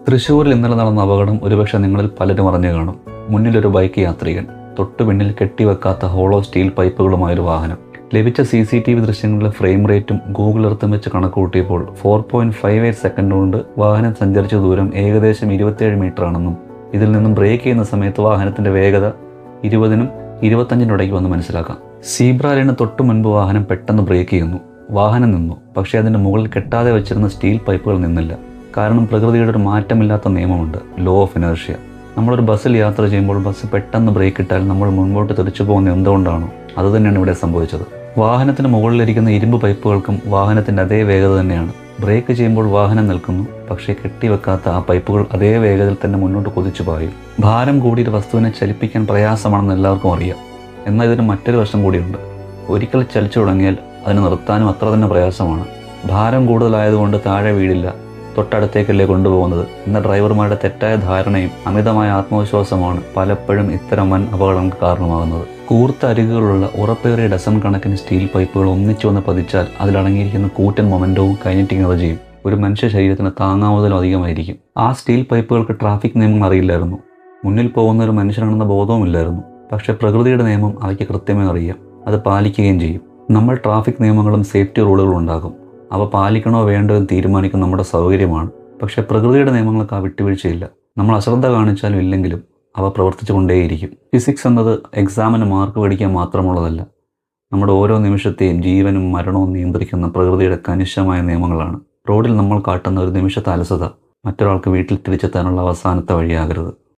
തൃശ്ശൂരിൽ ഇന്നലെ നടന്ന അപകടം ഒരുപക്ഷെ നിങ്ങളിൽ പലരും അറിഞ്ഞു കാണും. മുന്നിലൊരു ബൈക്ക് യാത്രികൻ, തൊട്ടു പിന്നിൽ കെട്ടിവെക്കാത്ത ഹോളോ സ്റ്റീൽ പൈപ്പുകളുമായൊരു വാഹനം. ലഭിച്ച CCTV ദൃശ്യങ്ങളിലെ ഫ്രെയിം റേറ്റും ഗൂഗിൾ എർത്തും വെച്ച് കണക്കുകൂട്ടിയപ്പോൾ 4.58 സെക്കൻഡ് കൊണ്ട് വാഹനം സഞ്ചരിച്ച ദൂരം ഏകദേശം 27 മീറ്റർ ആണെന്നും ഇതിൽ നിന്നും ബ്രേക്ക് ചെയ്യുന്ന സമയത്ത് വാഹനത്തിൻ്റെ വേഗത 20-നും 25-നും ഇടയ്ക്ക് വന്ന് മനസ്സിലാക്കാം. സീബ്ര ലൈന് തൊട്ടു മുൻപ് വാഹനം പെട്ടെന്ന് ബ്രേക്ക് ചെയ്യുന്നു. വാഹനം നിന്നു. പക്ഷേ അതിൻ്റെ മുകളിൽ കെട്ടാതെ വെച്ചിരുന്ന സ്റ്റീൽ പൈപ്പുകൾ നിന്നില്ല. കാരണം പ്രകൃതിയുടെ ഒരു മാറ്റമില്ലാത്ത നിയമമുണ്ട്, ലോ ഓഫ് ഇനേർഷ്യ. നമ്മളൊരു ബസ്സിൽ യാത്ര ചെയ്യുമ്പോൾ ബസ് പെട്ടെന്ന് ബ്രേക്ക് ഇട്ടാൽ നമ്മൾ മുൻപോട്ട് തെറിച്ചു പോകുന്നത് എന്തുകൊണ്ടാണോ അതുതന്നെയാണ് ഇവിടെ സംഭവിച്ചത്. വാഹനത്തിന് മുകളിലിരിക്കുന്ന ഇരുമ്പ് പൈപ്പുകൾക്കും വാഹനത്തിൻ്റെ അതേ വേഗത തന്നെയാണ്. ബ്രേക്ക് ചെയ്യുമ്പോൾ വാഹനം നിൽക്കുന്നു, പക്ഷേ കെട്ടിവെക്കാത്ത ആ പൈപ്പുകൾ അതേ വേഗതയിൽ തന്നെ മുന്നോട്ട് കുതിച്ചു പായും. ഭാരം കൂടിയൊരു വസ്തുവിനെ ചലിപ്പിക്കാൻ പ്രയാസമാണെന്ന് എല്ലാവർക്കും അറിയാം. എന്നാൽ ഇതിന് മറ്റൊരു വശം കൂടിയുണ്ട്. ഒരിക്കൽ ചലിച്ചു തുടങ്ങിയാൽ അതിന് നിർത്താനും അത്ര തന്നെ പ്രയാസമാണ്. ഭാരം കൂടുതലായതുകൊണ്ട് താഴെ വീടില്ല, തൊട്ടടുത്തേക്കല്ലേ കൊണ്ടുപോകുന്നത് എന്ന ഡ്രൈവർമാരുടെ തെറ്റായ ധാരണയും അമിതമായ ആത്മവിശ്വാസമാണ് പലപ്പോഴും ഇത്തരം വൻ അപകടങ്ങൾക്ക് കാരണമാകുന്നത്. കൂർത്ത അരികുകളുള്ള ഉറപ്പേറിയ ഡസൻ കണക്കിന് സ്റ്റീൽ പൈപ്പുകൾ ഒന്നിച്ചു വന്ന് പതിച്ചാൽ അതിലടങ്ങിയിരിക്കുന്ന കൂറ്റൻ മൊമെൻറ്റവും കൈനറ്റിക് എനർജിയും ഒരു മനുഷ്യ ശരീരത്തിന് താങ്ങാവുന്നതിലും അധികമായിരിക്കും. ആ സ്റ്റീൽ പൈപ്പുകൾക്ക് ട്രാഫിക് നിയമങ്ങൾ അറിയില്ലായിരുന്നു. മുന്നിൽ പോകുന്ന ഒരു മനുഷ്യനാണെന്ന ബോധവുമില്ലായിരുന്നു. പക്ഷേ പ്രകൃതിയുടെ നിയമം അവയ്ക്ക് കൃത്യമായി അറിയാം. അത് പാലിക്കുകയും ചെയ്യും. നമ്മൾ ട്രാഫിക് നിയമങ്ങളും സേഫ്റ്റി റൂളുകളും ഉണ്ടാകും. അവ പാലിക്കണോ വേണ്ടോ എന്ന് തീരുമാനിക്കുന്ന നമ്മുടെ സൗകര്യമാണ്. പക്ഷേ പ്രകൃതിയുടെ നിയമങ്ങൾക്ക് ആ വിട്ടുവീഴ്ചയില്ല. നമ്മൾ അശ്രദ്ധ കാണിച്ചാലും ഇല്ലെങ്കിലും അവ പ്രവർത്തിച്ചു കൊണ്ടേയിരിക്കും. ഫിസിക്സ് എന്നത് എക്സാമിന് മാർക്ക് മേടിക്കാൻ മാത്രമുള്ളതല്ല. നമ്മുടെ ഓരോ നിമിഷത്തെയും ജീവനും മരണവും നിയന്ത്രിക്കുന്ന പ്രകൃതിയുടെ കനിശമായ നിയമങ്ങളാണ്. റോഡിൽ നമ്മൾ കാട്ടുന്ന ഒരു നിമിഷത്തെ അലസത മറ്റൊരാൾക്ക് വീട്ടിൽ തിരിച്ചെത്താനുള്ള അവസാനത്തെ വഴിയാകരുത്.